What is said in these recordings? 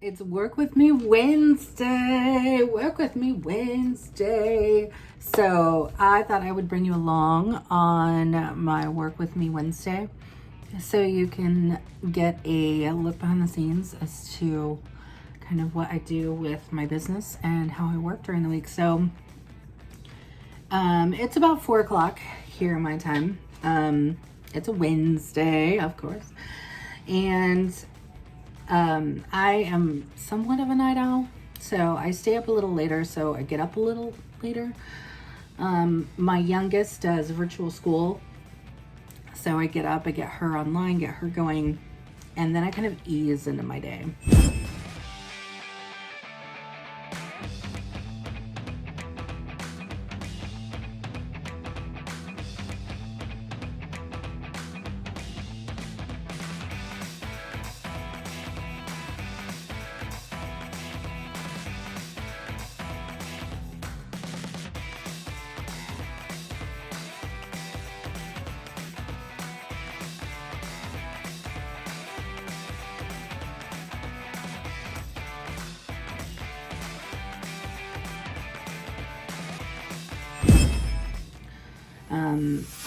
It's Work With Me Wednesday. Work With Me Wednesday. So I thought I would bring you along on my Work With Me Wednesday so you can get a look behind the scenes as to kind of what I do with my business and how I work during the week. So it's about 4 o'clock here in my time. It's a Wednesday, of course. And I am somewhat of a night owl, so I stay up a little later, so I get up a little later. My youngest does virtual school, so I get up, I get her online, get her going, and then I kind of ease into my day.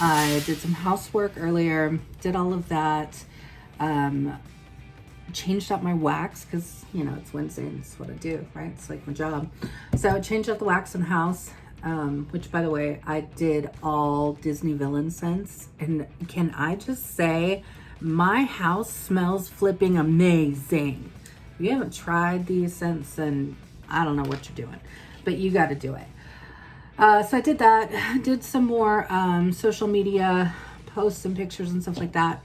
I did some housework earlier, did all of that, changed up my wax because, it's Wednesday and it's what I do, right? It's like my job. So I changed up the wax in the house, which, by the way, I did all Disney villain scents. And can I just say, my house smells flipping amazing. If you haven't tried these scents, then I don't know what you're doing, but you got to do it. So I did that, did some more social media posts and pictures and stuff like that.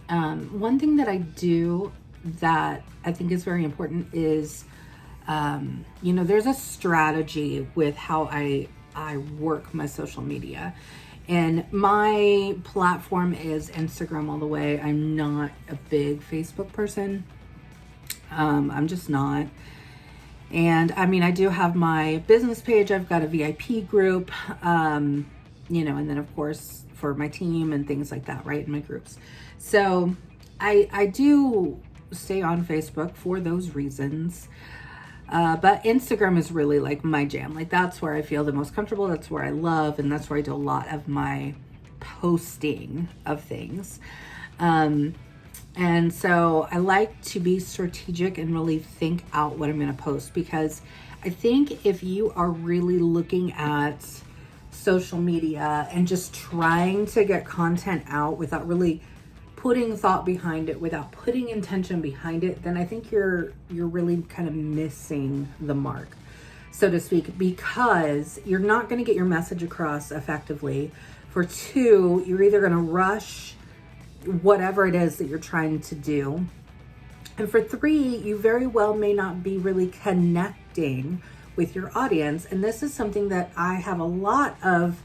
One thing that I do that I think is very important is, there's a strategy with how I work my social media. And my platform is Instagram all the way. I'm not a big Facebook person. I'm just not. And I do have my business page. I've got a VIP group, and then of course for my team and things like that, right? In my groups. So I do stay on Facebook for those reasons. But Instagram is really like my jam. Like that's where I feel the most comfortable. That's where I love. And that's where I do a lot of my posting of things. And so I like to be strategic and really think out what I'm going to post, because I think if you are really looking at social media and just trying to get content out without really putting thought behind it, without putting intention behind it, then I think you're really kind of missing the mark, so to speak, because you're not going to get your message across effectively. For two, you're either going to rush whatever it is that you're trying to do. And for three, you very well may not be really connecting with your audience. And this is something that I have a lot of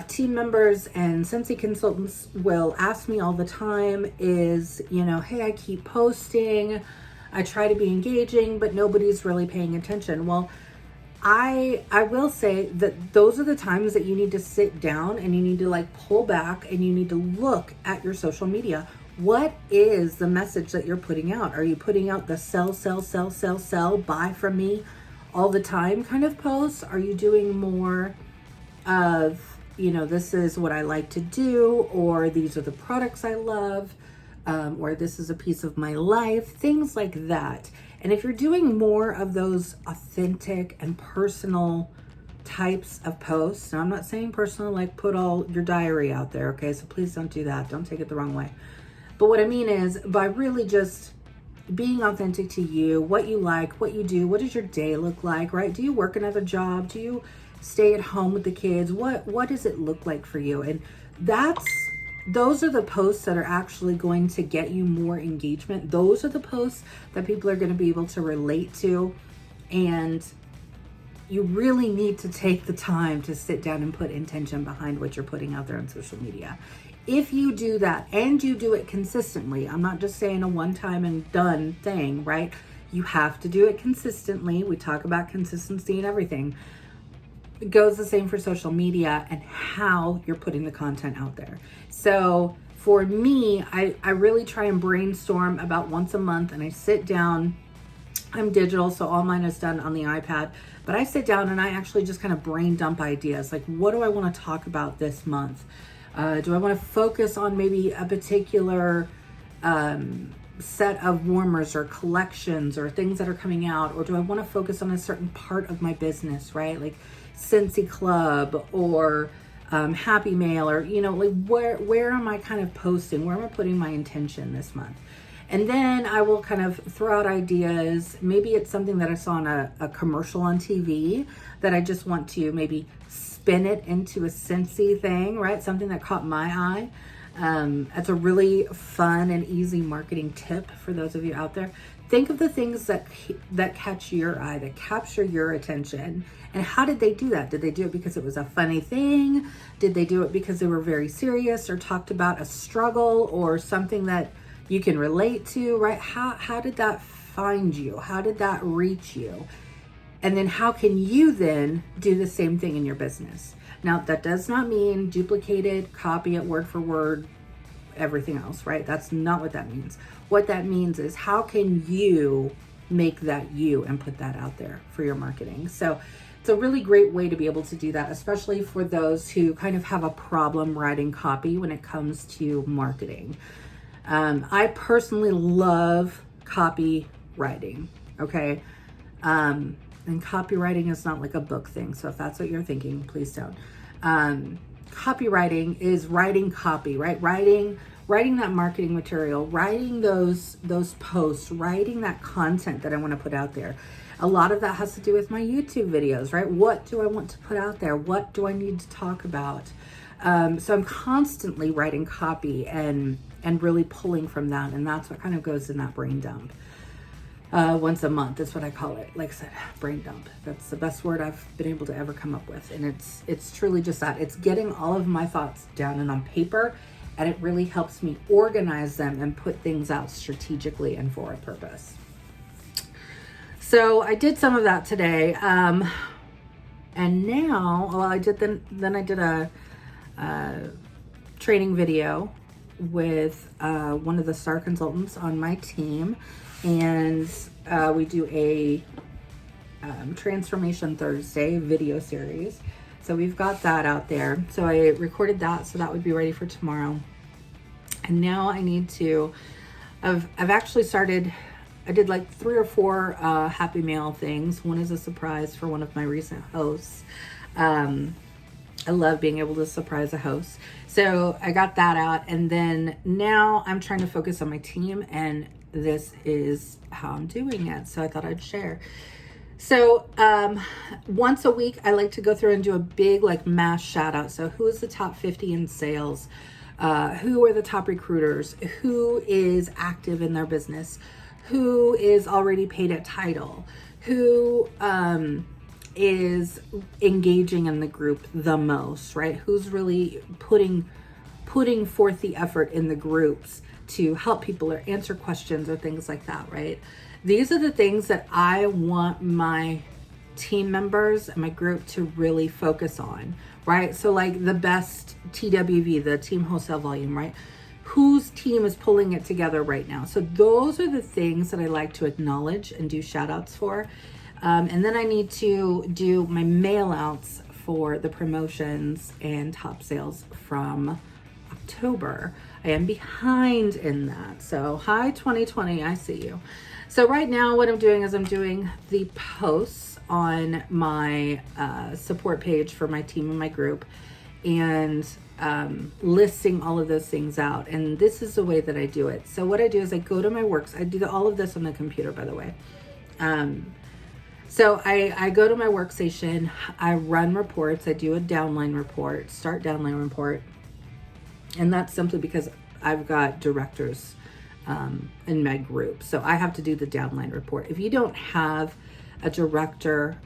team members and Scentsy consultants will ask me all the time is, hey, I keep posting, I try to be engaging, but nobody's really paying attention. Well, I will say that those are the times that you need to sit down and you need to pull back and you need to look at your social media. What is the message that you're putting out? Are you putting out the sell, buy from me all the time kind of posts? Are you doing more of, this is what I like to do, or these are the products I love, or this is a piece of my life, things like that. And if you're doing more of those authentic and personal types of posts, and I'm not saying personal, like put all your diary out there, okay? So please don't do that. Don't take it the wrong way. But what I mean is by really just being authentic to you, what you like, what you do, what does your day look like, right? Do you work another job? Do you stay at home with the kids? What does it look like for you? And those are the posts that are actually going to get you more engagement. Those are the posts that people are going to be able to relate to. And you really need to take the time to sit down and put intention behind what you're putting out there on social media. If you do that and you do it consistently, I'm not just saying a one-time and done thing, right? You have to do it consistently. We talk about consistency and everything. It goes the same for social media and how you're putting the content out there. So for me, I really try and brainstorm about once a month, and I sit down I'm digital, so all mine is done on the iPad, but I sit down and I actually just kind of brain dump ideas. Like, what do I want to talk about this month? Do I want to focus on maybe a particular set of warmers or collections or things that are coming out? Or do I want to focus on a certain part of my business, right? Like Scentsy Club or Happy Mail, or, you know, like where am I kind of posting? Where am I putting my intention this month? And then I will kind of throw out ideas. Maybe it's something that I saw on a commercial on TV that I just want to maybe spin it into a Scentsy thing, right? Something that caught my eye. That's a really fun and easy marketing tip for those of you out there. Think of the things that catch your eye, that capture your attention. And how did they do that? Did they do it because it was a funny thing? Did they do it because they were very serious or talked about a struggle or something that you can relate to, right? How did that find you? How did that reach you? And then how can you then do the same thing in your business? Now, that does not mean duplicate it, copy it word for word, everything else, right? That's not what that means. What that means is how can you make that you and put that out there for your marketing? So it's a really great way to be able to do that, especially for those who kind of have a problem writing copy when it comes to marketing. I personally love copywriting, okay? And copywriting is not like a book thing. So if that's what you're thinking, please don't. Copywriting is writing copy, right? Writing that marketing material, writing those posts, writing that content that I want to put out there. A lot of that has to do with my YouTube videos, right? What do I want to put out there? What do I need to talk about? So I'm constantly writing copy and really pulling from that. And that's what kind of goes in that brain dump. Once a month, that's what I call it. Like I said, brain dump. That's the best word I've been able to ever come up with. And it's truly just that. It's getting all of my thoughts down and on paper, and it really helps me organize them and put things out strategically and for a purpose. So I did some of that today. And now, well, I did then I did a training video with one of the star consultants on my team. And we do a Transformation Thursday video series. So we've got that out there. So I recorded that, so that would be ready for tomorrow. And now I need to, I've actually started, I did like 3 or 4 Happy Mail things. One is a surprise for one of my recent hosts. I love being able to surprise a host. So I got that out. And then now I'm trying to focus on my team, and this is how I'm doing it. So I thought I'd share. So once a week, I like to go through and do a big like mass shout out. So who is the top 50 in sales? Who are the top recruiters? Who is active in their business? Who is already paid at title? Who is engaging in the group the most, right? Who's really putting forth the effort in the groups to help people or answer questions or things like that, right? These are the things that I want my team members and my group to really focus on, right? So like the best TWV, the team wholesale volume, right? Whose team is pulling it together right now? So those are the things that I like to acknowledge and do shout outs for. And then I need to do my mail outs for the promotions and top sales from October. I am behind in that. So hi 2020, I see you. So right now what I'm doing is I'm doing the posts on my support page for my team and my group, and listing all of those things out. And this is the way that I do it. So what I do is I go to my works. I do all of this on the computer, by the way. So I go to my workstation, I run reports, I do a downline report, start downline report. And that's simply because I've got directors in my group. So I have to do the downline report. If you don't have a director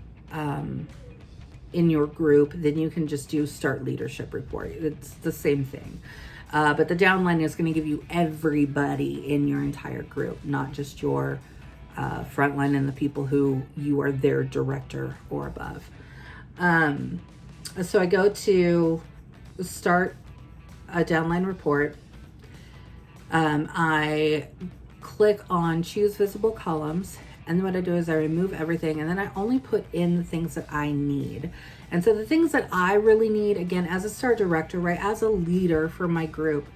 in your group, then you can just do start leadership report. It's the same thing. But the downline is going to give you everybody in your entire group, not just your frontline and the people who you are their director or above. So I go to start a downline report. I click on choose visible columns, And then what I do is I remove everything, and then I only put in the things that I need. And so the things that I really need, again, as a star director, right, as a leader for my group,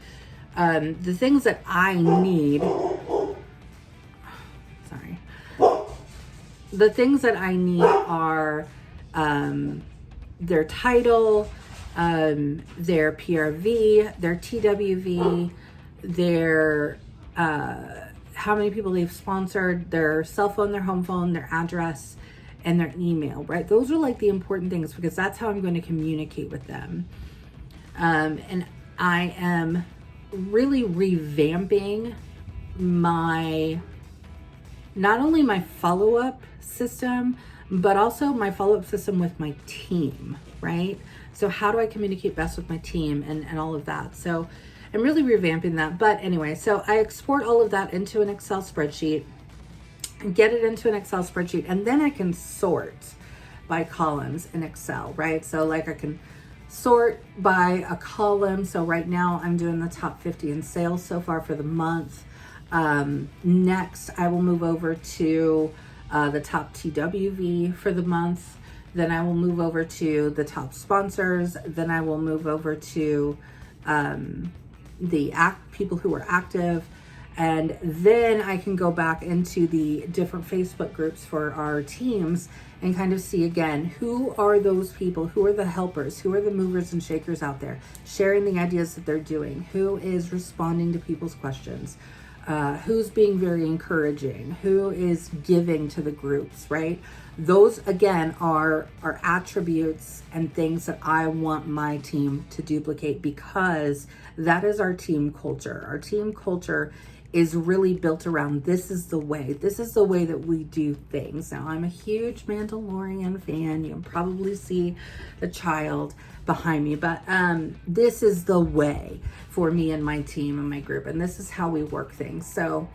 the things that I need, sorry, the things that I need are their title, their PRV, their TWV, their how many people they've sponsored, their cell phone, their home phone, their address, and their email, right? Those are like the important things, because that's how I'm going to communicate with them. And I am really revamping not only my follow-up system, but also my follow-up system with my team, right? So how do I communicate best with my team and all of that? So I'm really revamping that. But anyway, so I export all of that into an Excel spreadsheet, get it into an Excel spreadsheet, and then I can sort by columns in Excel, right? So like I can sort by a column. So right now I'm doing the top 50 in sales so far for the month. Next, I will move over to the top TWV for the month. Then I will move over to the top sponsors. Then I will move over to the people who are active. And then I can go back into the different Facebook groups for our teams and kind of see again, who are those people, who are the helpers, who are the movers and shakers out there, sharing the ideas that they're doing, who is responding to people's questions, who's being very encouraging, who is giving to the groups, right? Those again are attributes and things that I want my team to duplicate, because that is our team culture. Our team culture is really built around, this is the way that we do things. Now, I'm a huge Mandalorian fan. You can probably see the child behind me, but this is the way for me and my team and my group, and this is how we work things. So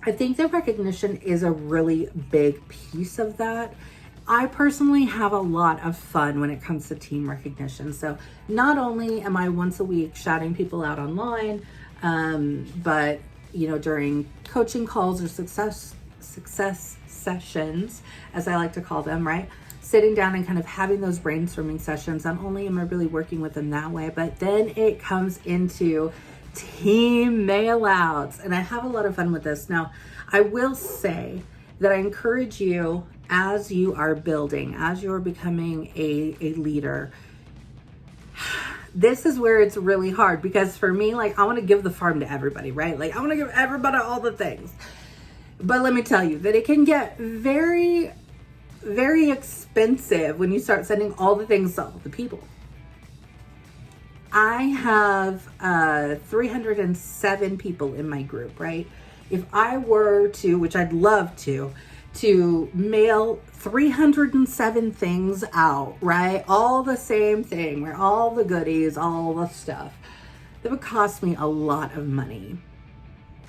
I think that recognition is a really big piece of that. I personally have a lot of fun when it comes to team recognition. So not only am I once a week shouting people out online, but during coaching calls or success sessions, as I like to call them, right? Sitting down and kind of having those brainstorming sessions. Not only am I really working with them that way, but then it comes into team mail outs, and I have a lot of fun with this. Now, I will say that I encourage you, as you are building, as you're becoming a leader, this is where it's really hard, because for me, like, I want to give the farm to everybody, right? Like, I want to give everybody all the things. But let me tell you that it can get very, very expensive when you start sending all the things to all the people. I have 307 people in my group, right? If I were to, which I'd love to mail 307 things out, right? All the same thing, where all the goodies, all the stuff, that would cost me a lot of money.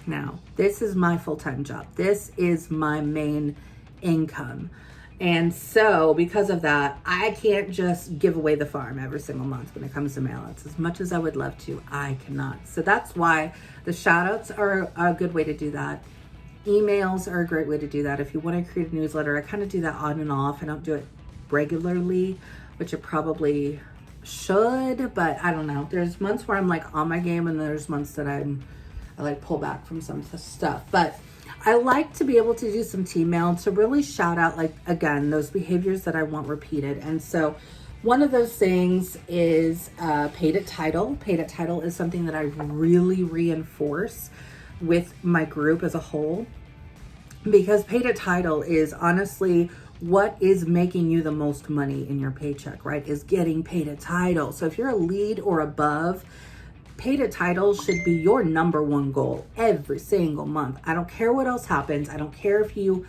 Now, this is my full-time job. This is my main income. And so because of that, I can't just give away the farm every single month when it comes to mail outs. As much as I would love to, I cannot. So that's why the shout outs are a good way to do that. Emails are a great way to do that. If you want to create a newsletter, I kind of do that on and off. I don't do it regularly, which I probably should, but I don't know. There's months where I'm like on my game, and there's months that I like pull back from some stuff. But I like to be able to do some team mail to really shout out, like, again, those behaviors that I want repeated. And so one of those things is paid at title. Paid at title is something that I really reinforce with my group as a whole, because paid at title is honestly what is making you the most money in your paycheck, right? Is getting paid at title. So if you're a lead or above, paid at title should be your number one goal every single month. I don't care what else happens. I don't care if you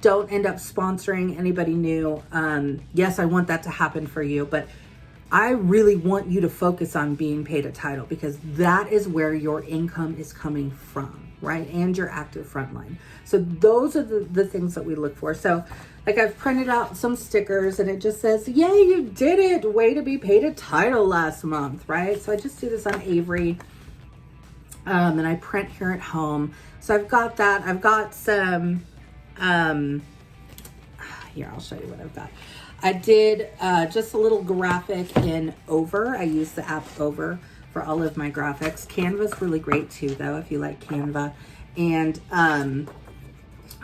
don't end up sponsoring anybody new. Yes, I want that to happen for you, but I really want you to focus on being paid at title, because that is where your income is coming from, right? And your active frontline. So those are the things that we look for. So like, I've printed out some stickers and it just says, yay, you did it. Way to be paid at title last month, right? So I just do this on Avery. and I print here at home. So I've got that. I've got some, here, I'll show you what I've got. I did just a little graphic in Over. I use the app Over for all of my graphics. Canva's really great too, though, if you like Canva. And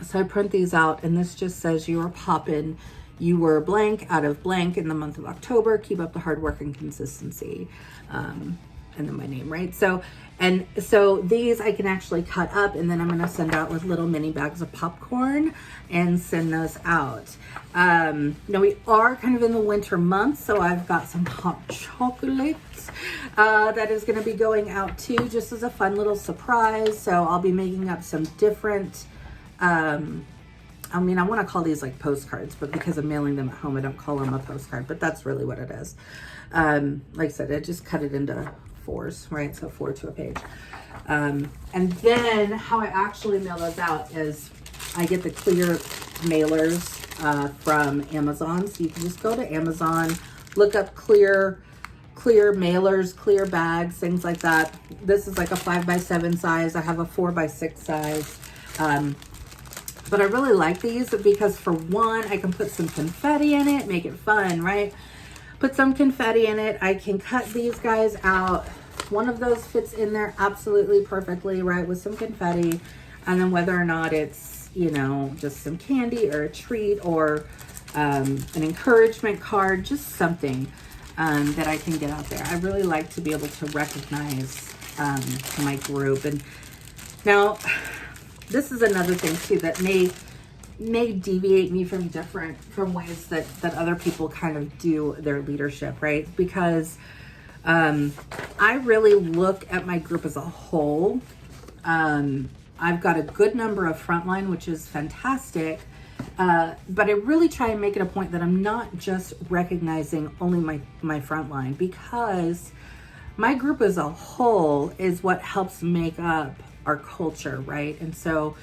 so I print these out, and this just says you are poppin'. You were blank out of blank in the month of October. Keep up the hard work and consistency. And then my name, right? So these I can actually cut up, and then I'm gonna send out with little mini bags of popcorn and send those out. Now we are kind of in the winter months, so I've got some hot chocolates that is gonna be going out too, just as a fun little surprise. So I'll be making up some different, I mean, I wanna call these like postcards, but because I'm mailing them at home, I don't call them a postcard, but that's really what it is. Like I said, I just cut it into 4s, right? So 4 to a page. And then how I actually mail those out is I get the clear mailers from Amazon. So you can just go to Amazon, look up clear mailers, clear bags, things like that. This is like a 5x7 size. I have a 4x6 size. But I really like these because, for one, I can put some confetti in it, make it fun, right? Put some confetti in it. I can cut these guys out. One of those fits in there absolutely perfectly, right, with some confetti. And then whether or not it's, you know, just some candy or a treat or an encouragement card, just something that I can get out there. I really like to be able to recognize my group. And now, this is another thing too that may deviate me from ways that other people kind of do their leadership, right? Because I really look at my group as a whole. I've got a good number of frontline, which is fantastic. But I really try and make it a point that I'm not just recognizing only my frontline, because my group as a whole is what helps make up our culture, right? And so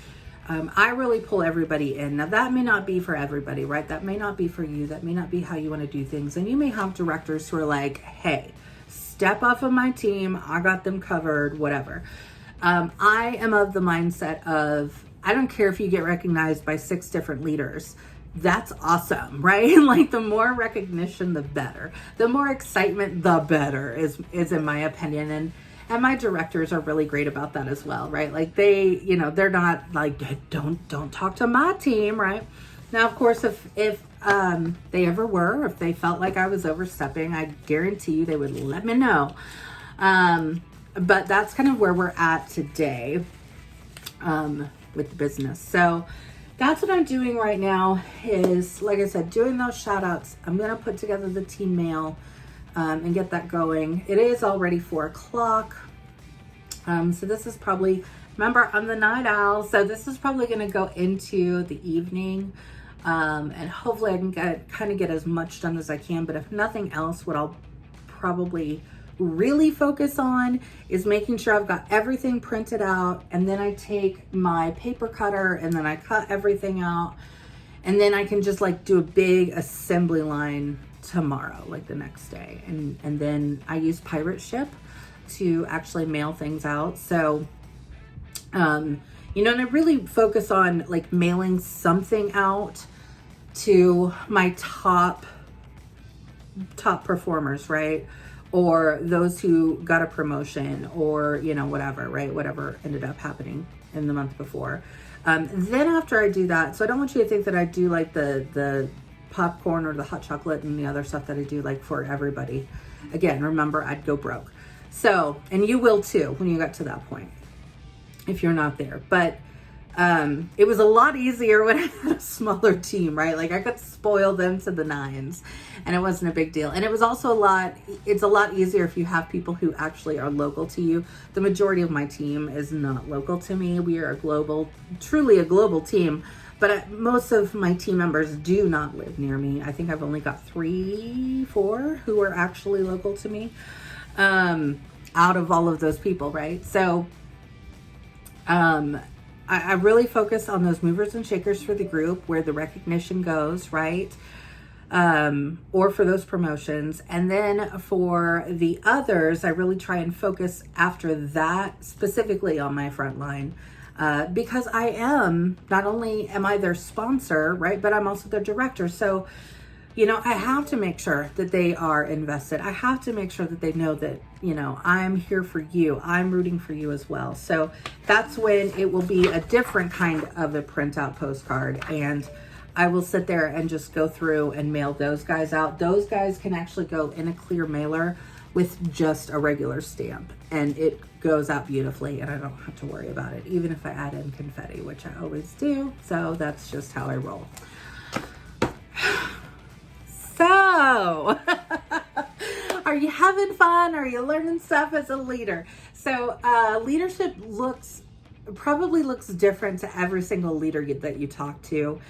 I really pull everybody in. Now that may not be for everybody, right? That may not be for you. That may not be how you want to do things. And you may have directors who are like, hey, step off of my team. I got them covered, whatever. I am of the mindset of, I don't care if you get recognized by 6 different leaders. That's awesome, right? Like, the more recognition, the better. The more excitement, the better is in my opinion. And my directors are really great about that as well, right? Like, they, you know, they're not like, don't talk to my team, right? Now, of course, if they ever were, if they felt like I was overstepping, I guarantee you they would let me know. But that's kind of where we're at today with the business. So that's what I'm doing right now is, like I said, doing those shout outs. I'm going to put together the team mail and get that going. It is already 4 o'clock. So this is probably, remember, I'm the night owl, so this is probably going to go into the evening. And hopefully I can kind of get as much done as I can. But if nothing else, what I'll probably really focus on is making sure I've got everything printed out, and then I take my paper cutter and then I cut everything out, and then I can just like do a big assembly line tomorrow, like the next day. And then I use Pirate Ship to actually mail things out. So, you know, and I really focus on like mailing something out to my top performers, right? Or those who got a promotion, or, you know, whatever, right? Whatever ended up happening in the month before. Then after I do that, so I don't want you to think that I do like the popcorn or the hot chocolate and the other stuff that I do like for everybody. Again, remember, I'd go broke. So, and you will too when you get to that point, if you're not there. But it was a lot easier when I had a smaller team, right? Like, I could spoil them to the nines and it wasn't a big deal. And it was also it's a lot easier if you have people who actually are local to you. The majority of my team is not local to me. We are truly a global team, but most of my team members do not live near me. I think I've only got 3, 4 who are actually local to me, out of all of those people, right? So, I really focus on those movers and shakers for the group, where the recognition goes, right? or for those promotions. And then for the others, I really try and focus after that specifically on my front line. Because I am, not only am I their sponsor, right, but I'm also their director. So, you know, I have to make sure that they are invested. I have to make sure that they know that, you know, I'm here for you. I'm rooting for you as well. So that's when it will be a different kind of a printout postcard. And I will sit there and just go through and mail those guys out. Those guys can actually go in a clear mailer with just a regular stamp, and it goes out beautifully, and I don't have to worry about it, even if I add in confetti, which I always do. So that's just how I roll. So, are you having fun? Are you learning stuff as a leader? So, leadership probably looks different to every single leader that you talk to.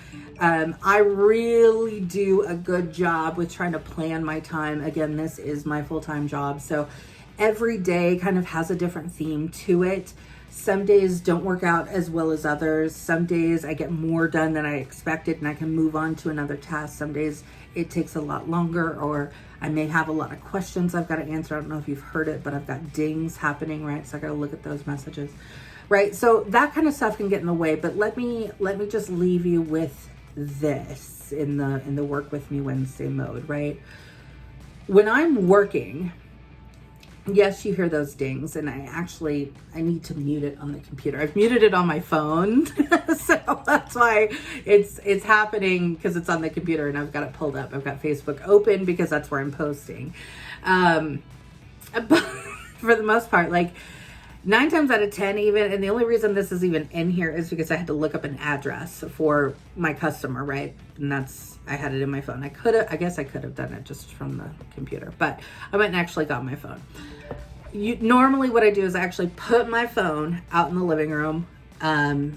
I really do a good job with trying to plan my time. Again, this is my full-time job. So every day kind of has a different theme to it. Some days don't work out as well as others. Some days I get more done than I expected and I can move on to another task. Some days it takes a lot longer, or I may have a lot of questions I've got to answer. I don't know if you've heard it, but I've got dings happening, right? So I got to look at those messages. Right, so that kind of stuff can get in the way, but let me just leave you with this in the Work With Me Wednesday mode, right? When I'm working, yes, you hear those dings, and I need to mute it on the computer. I've muted it on my phone, so that's why it's happening, because it's on the computer and I've got it pulled up. I've got Facebook open because that's where I'm posting. But for the most part, like 9 times out of 10 even, and the only reason this is even in here is because I had to look up an address for my customer, right? And I had it in my phone. I guess I could have done it just from the computer, but I went and actually got my phone. Normally what I do is I actually put my phone out in the living room, and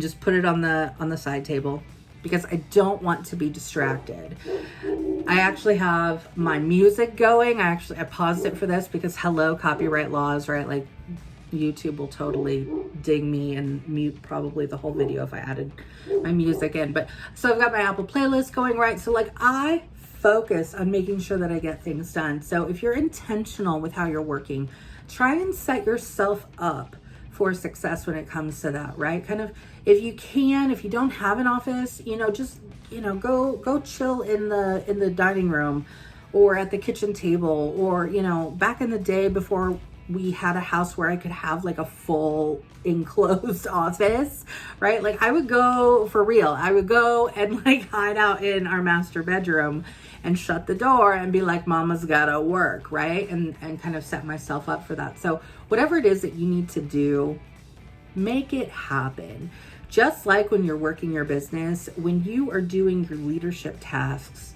just put it on the side table, because I don't want to be distracted. I actually have my music going. I paused it for this because hello, copyright laws, right? Like YouTube will totally ding me and mute probably the whole video if I added my music in. But so I've got my Apple playlist going, right? So like I focus on making sure that I get things done. So if you're intentional with how you're working, try and set yourself up for success when it comes to that, right? Kind of, if you don't have an office, just, go chill in the dining room or at the kitchen table, or, back in the day before we had a house where I could have like a full enclosed office, right? Like I would go and like hide out in our master bedroom and shut the door and be like, mama's gotta work, right? And kind of set myself up for that. So whatever it is that you need to do, make it happen. Just like when you're working your business, when you are doing your leadership tasks,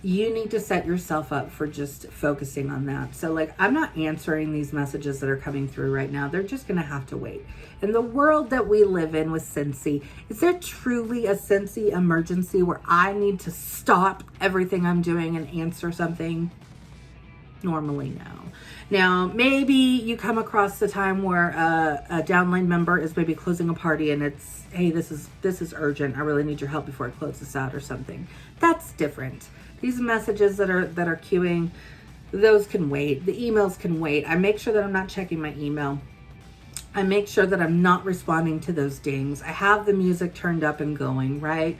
you need to set yourself up for just focusing on that. So like, I'm not answering these messages that are coming through right now. They're just gonna have to wait. In the world that we live in with Scentsy, is there truly a Scentsy emergency where I need to stop everything I'm doing and answer something? Normally, no. Now, maybe you come across the time where a downline member is maybe closing a party and it's, hey, this is urgent. I really need your help before I close this out or something. That's different. These messages that are queuing, those can wait. The emails can wait. I make sure that I'm not checking my email. I make sure that I'm not responding to those dings. I have the music turned up and going, right?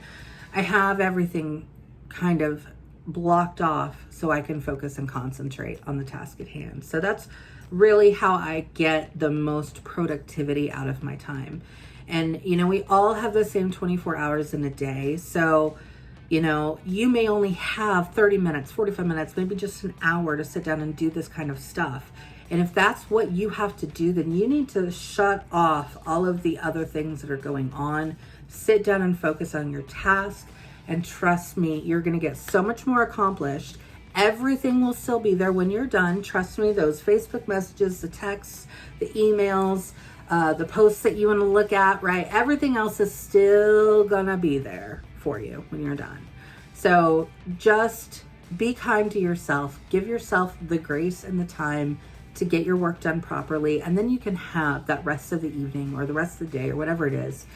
I have everything kind of blocked off so I can focus and concentrate on the task at hand. So that's really how I get the most productivity out of my time. And, we all have the same 24 hours in a day. So, you may only have 30 minutes, 45 minutes, maybe just an hour to sit down and do this kind of stuff. And if that's what you have to do, then you need to shut off all of the other things that are going on. Sit down and focus on your task. And trust me, you're going to get so much more accomplished. Everything will still be there when you're done. Trust me, those Facebook messages, the texts, the emails, the posts that you want to look at, right? Everything else is still going to be there for you when you're done. So just be kind to yourself. Give yourself the grace and the time to get your work done properly. And then you can have that rest of the evening or the rest of the day or whatever it is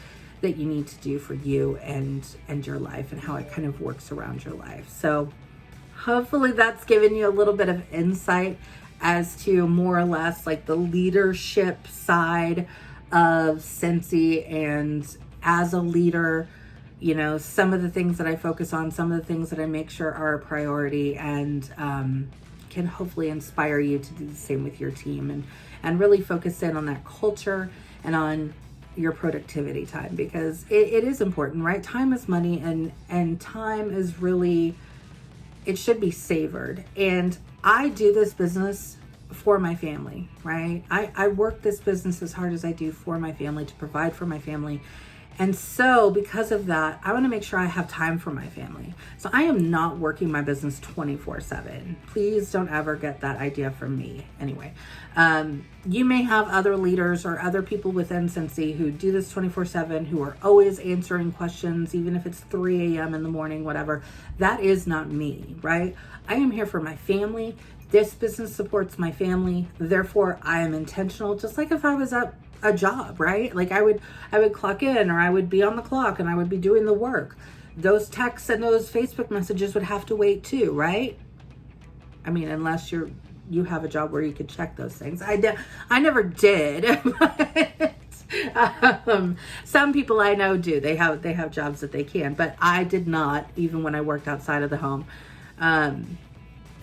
that you need to do for you and your life, and how it kind of works around your life. So hopefully that's given you a little bit of insight as to more or less like the leadership side of Scentsy. And as a leader, you know, some of the things that I focus on, some of the things that I make sure are a priority, and can hopefully inspire you to do the same with your team, and really focus in on that culture and on your productivity time, because it is important, right? Time is money, and time is really, it should be savored. And I do this business for my family, right? I work this business as hard as I do for my family, to provide for my family. And so because of that, I want to make sure I have time for my family. So I am not working my business 24/7. Please don't ever get that idea from me. Anyway, you may have other leaders or other people within Scentsy who do this 24/7, who are always answering questions, even if it's 3 a.m. in the morning, whatever. That is not me, right? I am here for my family. This business supports my family. Therefore, I am intentional, just like if I was at a job, right? Like I would clock in, or I would be on the clock, and I would be doing the work. Those texts and those Facebook messages would have to wait too, right? I mean, unless you have a job where you could check those things. I never did. But, some people I know do. They have jobs that they can, but I did not, even when I worked outside of the home.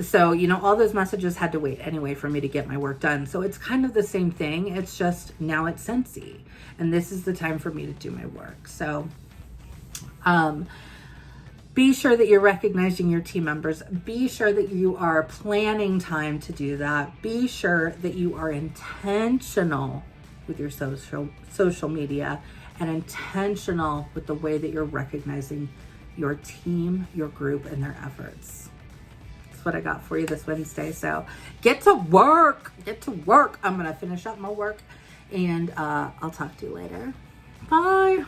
So, you know, all those messages had to wait anyway for me to get my work done. So it's kind of the same thing. It's just now it's Scentsy, and this is the time for me to do my work. So, be sure that you're recognizing your team members. Be sure that you are planning time to do that. Be sure that you are intentional with your social media, and intentional with the way that you're recognizing your team, your group, and their efforts. What I got for you this Wednesday. So get to work. I'm gonna finish up my work, and I'll talk to you later. Bye.